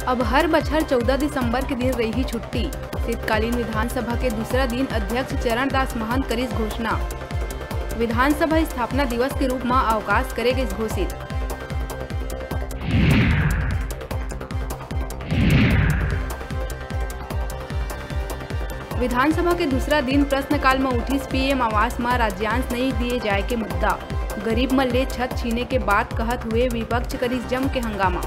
अब हर बछर 14 दिसंबर के दिन रही छुट्टी। शीतकालीन विधानसभा के दूसरा दिन अध्यक्ष चरणदास महंत करिस घोषणा। विधानसभा स्थापना दिवस के रूप में अवकाश करे गई घोषित। विधानसभा के दूसरा दिन प्रश्नकाल में उठी पीएम आवास में राज्यांश नहीं दिए जाए के मुद्दा। गरीब मल्ले छत छीने के बाद कहत हुए विपक्ष करिस जम के हंगामा।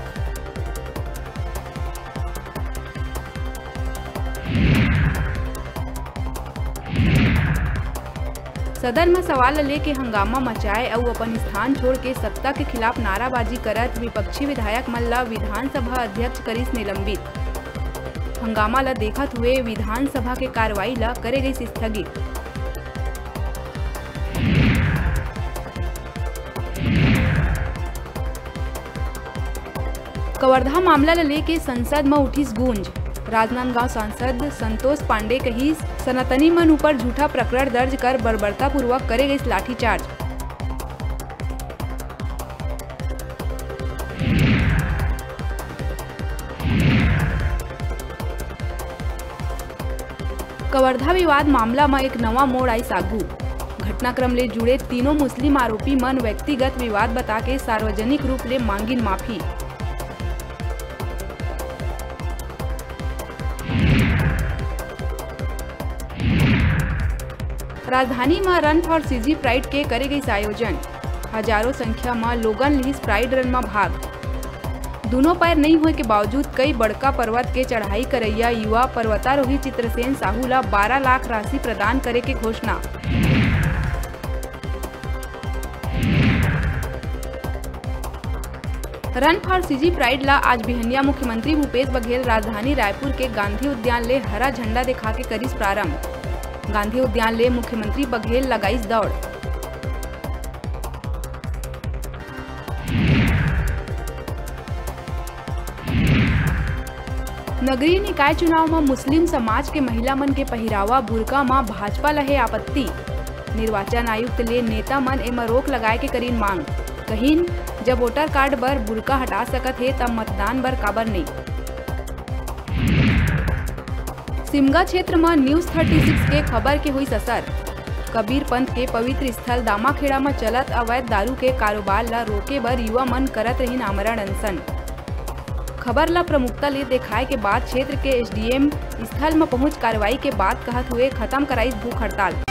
सदन में सवाल लेके हंगामा मचाए और अपन स्थान छोड़ के सत्ता के खिलाफ नाराबाजी करत विपक्षी विधायक मल्ला विधानसभा अध्यक्ष करिस निलंबित। हंगामा ला देखत हुए विधानसभा के कार्रवाई ला करे गई स्थगित। कवर्धा मामला ला लेके संसद में उठिस गूंज। राजनांदगांव सांसद संतोष पांडे कहिस सनातनी मन ऊपर झूठा प्रकरण दर्ज कर बर्बरता पूर्वक करे गई लाठीचार्ज। कवर्धा विवाद मामला में एक नवा मोड़ आई सागू। घटनाक्रम ले जुड़े तीनों मुस्लिम आरोपी मन व्यक्तिगत विवाद बता के सार्वजनिक रूप ले मांगिन माफी। राजधानी में रन फॉर सीजी प्राइड के करे गई आयोजन। हजारों संख्या में लोगन ली प्राइड रन में भाग। दोनों पैर नहीं होने के बावजूद कई बड़का पर्वत के चढ़ाई करैया युवा पर्वतारोही चित्रसेन साहू ला 12 लाख राशि प्रदान करे के घोषणा। रन फॉर सीजी प्राइड ला आज बिहनिया मुख्यमंत्री भूपेश बघेल राजधानी रायपुर के गांधी उद्यान ले हरा झंडा दिखा के करिस प्रारंभ। गांधी उद्यान ले मुख्यमंत्री बघेल लगाइस दौड़। नगरीय निकाय चुनाव में मुस्लिम समाज के महिला मन के पहिरावा बुरका में भाजपा लहे आपत्ति। निर्वाचन आयुक्त ले नेता मन एमा रोक लगाए के करीन मांग। कहीन जब वोटर कार्ड बर बुरका हटा सकत है तब मतदान बर काबर नहीं। सिमगा क्षेत्र में न्यूज 36 के खबर के हुई असर। कबीर पंथ के पवित्र स्थल दामाखेड़ा में चलत अवैध दारू के कारोबार ला रोके बर युवा मन करत रही आमरण अनशन। खबर ला प्रमुखता ले दिखाए के बाद क्षेत्र के एसडीएम स्थल में पहुंच कार्रवाई के बाद कहत हुए खत्म कराई भूख हड़ताल।